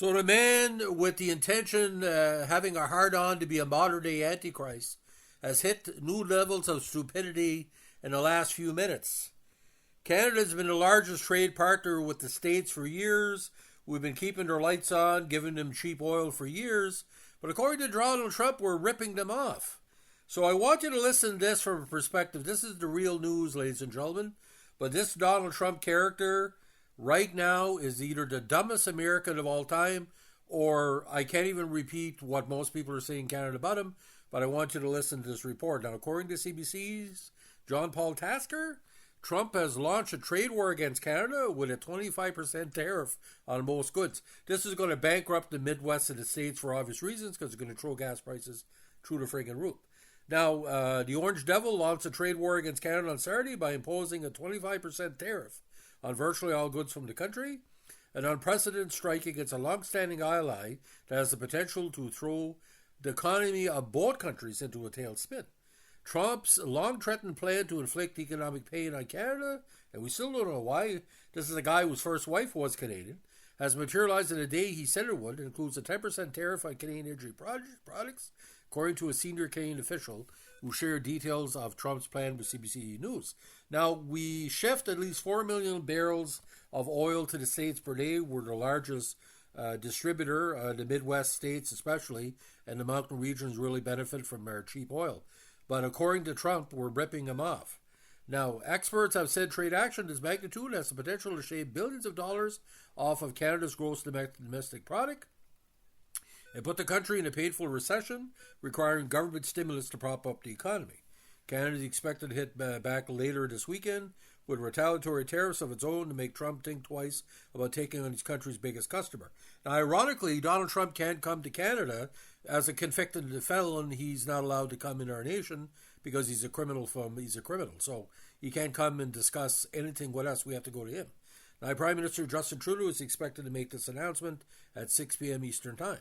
So the man with the intention, having a hard-on to be a modern-day antichrist, has hit new levels of stupidity in the last few minutes. Canada has been the largest trade partner with the States for years. We've been keeping their lights on, giving them cheap oil for years. But according to Donald Trump, we're ripping them off. So I want you to listen to this from a perspective. This is the real news, ladies and gentlemen. But this Donald Trump character right now is either the dumbest American of all time, or I can't even repeat what most people are saying in Canada about him, but I want you to listen to this report. Now, according to CBC's John Paul Tasker, Trump has launched a trade war against Canada with a 25% tariff on most goods. This is going to bankrupt the Midwest of the States for obvious reasons, because it's going to throw gas prices through the friggin' roof. Now, the Orange Devil launched a trade war against Canada on Saturday by imposing a 25% tariff on virtually all goods from the country, an unprecedented strike against a long-standing ally that has the potential to throw the economy of both countries into a tailspin. Trump's long-threatened plan to inflict economic pain on Canada, and we still don't know why, this is a guy whose first wife was Canadian, has materialized in a day he said it would. It includes a 10% tariff on Canadian energy products, according to a senior Canadian official who shared details of Trump's plan with CBC News. Now, we shift at least 4 million barrels of oil to the States per day. We're the largest distributor, the Midwest states especially, and the mountain regions really benefit from our cheap oil. But according to Trump, we're ripping them off. Now, experts have said trade action of this magnitude has the potential to shave billions of dollars off of Canada's gross domestic product and put the country in a painful recession, requiring government stimulus to prop up the economy. Canada is expected to hit back later this weekend with retaliatory tariffs of its own to make Trump think twice about taking on his country's biggest customer. Now, ironically, Donald Trump can't come to Canada as a convicted felon. He's not allowed to come in our nation because he's a criminal. So he can't come and discuss anything with us. We have to go to him. Now, Prime Minister Justin Trudeau is expected to make this announcement at 6 p.m. Eastern Time.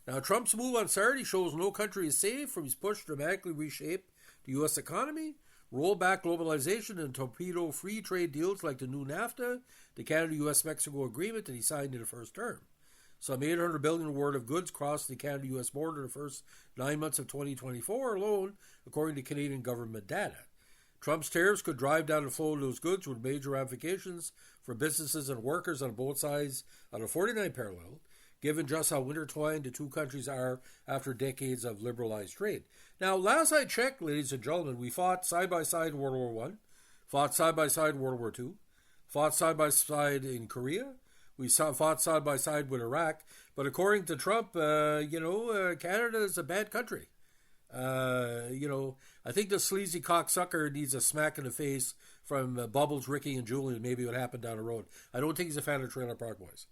Now, Trump's move on Saturday shows no country is safe from his push to dramatically reshape the U.S. economy, roll back globalization, and torpedo free trade deals like the new NAFTA, the Canada-U.S.-Mexico agreement that he signed in the first term. Some $800 billion worth of goods crossed the Canada-U.S. border the first 9 months of 2024 alone, according to Canadian government data. Trump's tariffs could drive down the flow of those goods with major ramifications for businesses and workers on both sides of the 49 parallel, given just how intertwined the two countries are after decades of liberalized trade. Now, last I checked, ladies and gentlemen, we fought side-by-side in World War I, fought side-by-side in World War II, fought side-by-side in Korea, we fought side-by-side with Iraq, but according to Trump, Canada is a bad country. I think the sleazy cocksucker needs a smack in the face from Bubbles, Ricky, and Julian. Maybe what happened down the road. I don't think he's a fan of Trailer Park Boys.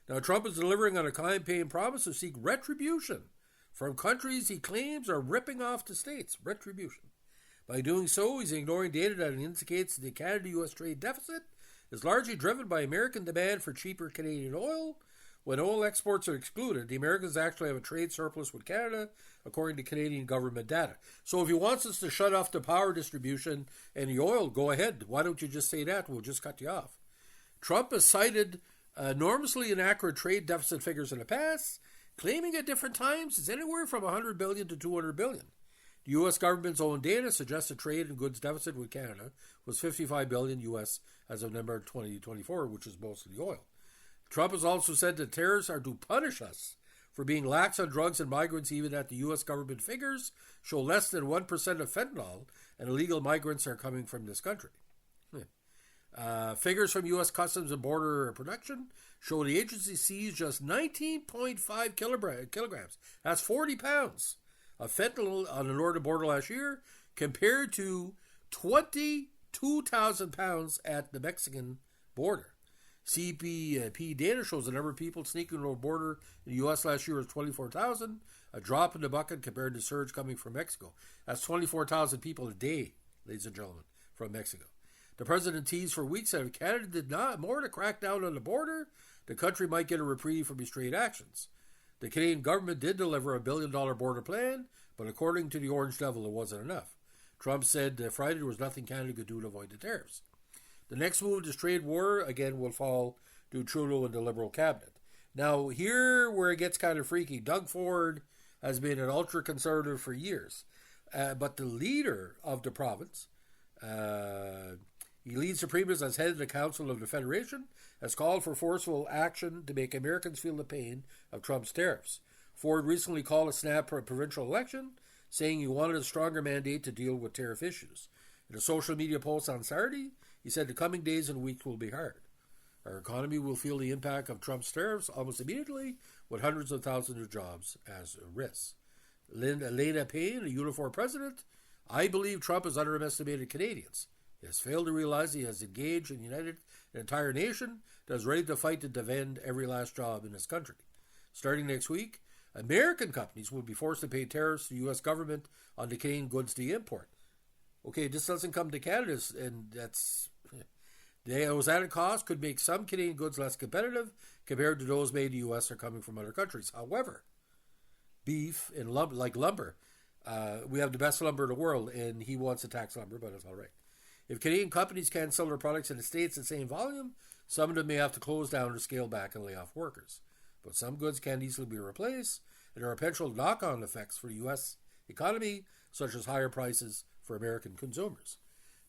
Now, Trump is delivering on a campaign promise to seek retribution from countries he claims are ripping off the states. Retribution. By doing so, he's ignoring data that indicates the Canada-U.S. trade deficit is largely driven by American demand for cheaper Canadian oil. When oil exports are excluded, the Americans actually have a trade surplus with Canada, according to Canadian government data. So if he wants us to shut off the power distribution and the oil, go ahead. Why don't you just say that? We'll just cut you off. Trump has cited enormously inaccurate trade deficit figures in the past, claiming at different times it's anywhere from $100 billion to $200 billion. The U.S. government's own data suggests a trade and goods deficit with Canada was $55 billion U.S. as of November 2024, which is mostly oil. Trump has also said that tariffs are to punish us for being lax on drugs and migrants, even that the U.S. government figures show less than 1% of fentanyl and illegal migrants are coming from this country. Figures from U.S. Customs and Border Protection show the agency seized just 19.5 kilograms. That's 40 pounds of fentanyl on the northern border last year, compared to 22,000 pounds at the Mexican border. CBP data shows the number of people sneaking over the border in the U.S. last year was 24,000, a drop in the bucket compared to surge coming from Mexico. That's 24,000 people a day, ladies and gentlemen, from Mexico. The president teased for weeks that if Canada did not more to crack down on the border, the country might get a reprieve from his trade actions. The Canadian government did deliver a $1 billion border plan, but according to the Orange Devil, it wasn't enough. Trump said Friday there was nothing Canada could do to avoid the tariffs. The next move, this trade war, again, will fall to Trudeau and the Liberal cabinet. Now, here where it gets kind of freaky, Doug Ford has been an ultra-conservative for years. But the leader of the province, he leads the premiers as head of the Council of the Federation, has called for forceful action to make Americans feel the pain of Trump's tariffs. Ford recently called a snap for a provincial election, saying he wanted a stronger mandate to deal with tariff issues. In a social media post on Saturday, he said the coming days and weeks will be hard. Our economy will feel the impact of Trump's tariffs almost immediately, with hundreds of thousands of jobs as a risk. Lena Payne, a Unifor president, I believe Trump has underestimated Canadians. He has failed to realize he has engaged and united an entire nation that is ready to fight to defend every last job in this country. Starting next week, American companies will be forced to pay tariffs to the U.S. government on the Canadian goods they import. Okay, this doesn't come to Canada, and that's... Those added costs could make some Canadian goods less competitive compared to those made in the U.S. or coming from other countries. However, beef and lumber, we have the best lumber in the world, and he wants to tax lumber, but it's all right. If Canadian companies can't sell their products in the States at the same volume, some of them may have to close down or scale back and lay off workers. But some goods can easily be replaced, and there are potential knock-on effects for the U.S. economy, such as higher prices for American consumers.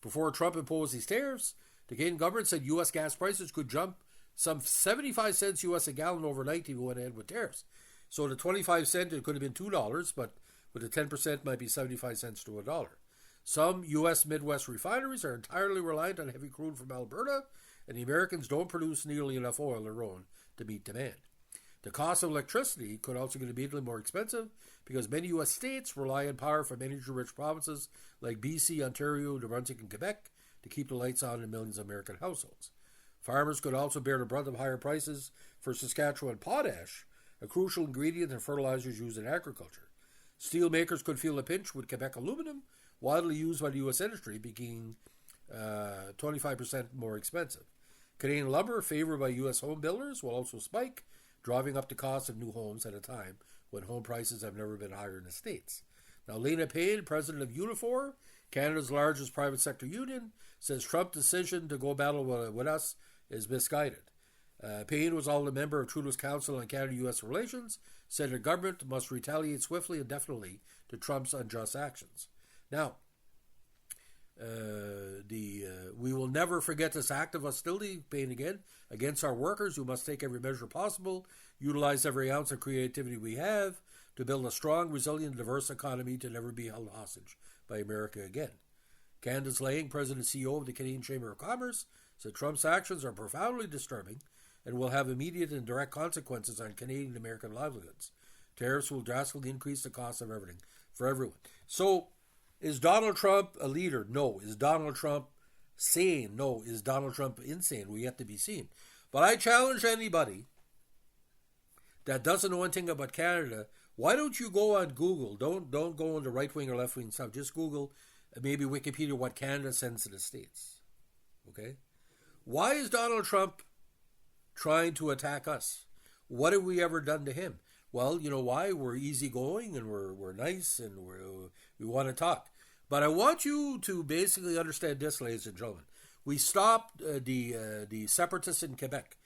Before Trump imposed these tariffs, the Canadian government said U.S. gas prices could jump some 75 cents U.S. a gallon overnight if we went ahead with tariffs. So the 25 cent, it could have been $2, but with the 10% might be 75 cents to $1. Some U.S. Midwest refineries are entirely reliant on heavy crude from Alberta, and the Americans don't produce nearly enough oil of their own to meet demand. The cost of electricity could also get immediately more expensive because many U.S. states rely on power from energy-rich provinces like BC, Ontario, New Brunswick, and Quebec to keep the lights on in millions of American households. Farmers could also bear the brunt of higher prices for Saskatchewan potash, a crucial ingredient in fertilizers used in agriculture. Steel makers could feel a pinch with Quebec aluminum, widely used by the U.S. industry, being 25% more expensive. Canadian lumber, favored by U.S. home builders, will also spike, driving up the cost of new homes at a time when home prices have never been higher in the States. Now, Lena Payne, president of Unifor, Canada's largest private sector union, says Trump's decision to go battle with us is misguided. Payne was also a member of Trudeau's Council on Canada-U.S. Relations, said the government must retaliate swiftly and definitely to Trump's unjust actions. Now, we will never forget this act of hostility, Payne again, against our workers who must take every measure possible, utilize every ounce of creativity we have to build a strong, resilient, diverse economy to never be held hostage by America again. Canada's Lang, President and CEO of the Canadian Chamber of Commerce, said Trump's actions are profoundly disturbing and will have immediate and direct consequences on Canadian and American livelihoods. Tariffs will drastically increase the cost of everything for everyone. So, is Donald Trump a leader? No. Is Donald Trump sane? No. Is Donald Trump insane? We have to be seen. But I challenge anybody that doesn't know anything about Canada, why don't you go on Google? Don't go on the right-wing or left-wing stuff. Just Google, maybe Wikipedia, what Canada sends to the States. Okay? Why is Donald Trump trying to attack us? What have we ever done to him? Well, you know why? We're easygoing and we're nice and we want to talk. But I want you to basically understand this, ladies and gentlemen. We stopped the separatists in Quebec.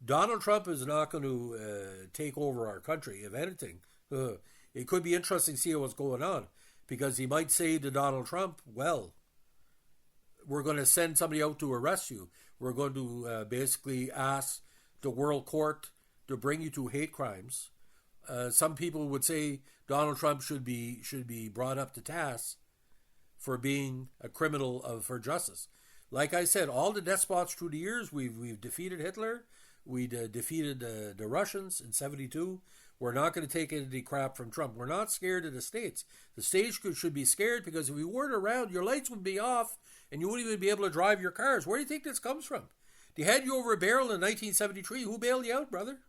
Donald Trump is not going to take over our country. If anything, it could be interesting to see what's going on, because he might say to Donald Trump, well, we're going to send somebody out to arrest you. We're going to basically ask the world court to bring you to hate crimes. Some people would say Donald Trump should be brought up to task for being a criminal for justice. Like I said, all the despots through the years, we've defeated Hitler, we defeated the Russians in '72. We're not going to take any crap from Trump. We're not scared of the States. The States should be scared, because if we weren't around, your lights would be off and you wouldn't even be able to drive your cars. Where do you think this comes from? They had you over a barrel in 1973. Who bailed you out, brother?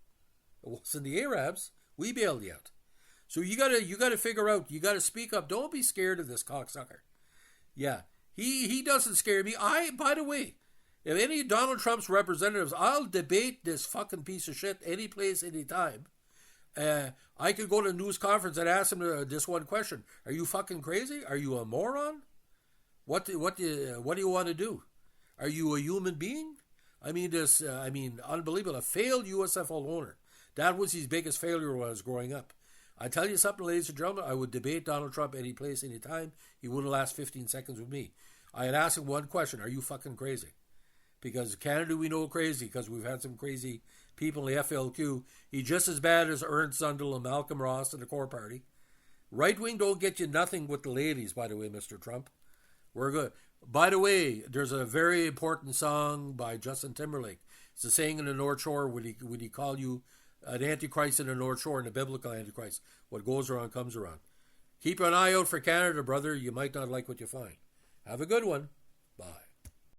It wasn't the Arabs. We bailed you out. So you gotta figure out. You gotta speak up. Don't be scared of this cocksucker. Yeah, he doesn't scare me. By the way, if any of Donald Trump's representatives, I'll debate this fucking piece of shit any place, any time. I could go to a news conference and ask him this one question: are you fucking crazy? Are you a moron? What do you want to do? Are you a human being? I mean, unbelievable. A failed USFL owner. That was his biggest failure when I was growing up. I tell you something, ladies and gentlemen, I would debate Donald Trump any place, any time. He wouldn't last 15 seconds with me. I had asked him one question: are you fucking crazy? Because Canada, we know crazy, because we've had some crazy people in the FLQ. He's just as bad as Ernst Zundel and Malcolm Ross and the Core Party. Right wing don't get you nothing with the ladies, by the way, Mr. Trump. We're good. By the way, there's a very important song by Justin Timberlake. It's a saying in the North Shore, would he call you an antichrist in the North Shore and a biblical antichrist. What goes around comes around. Keep an eye out for Canada, brother. You might not like what you find. Have a good one. Bye.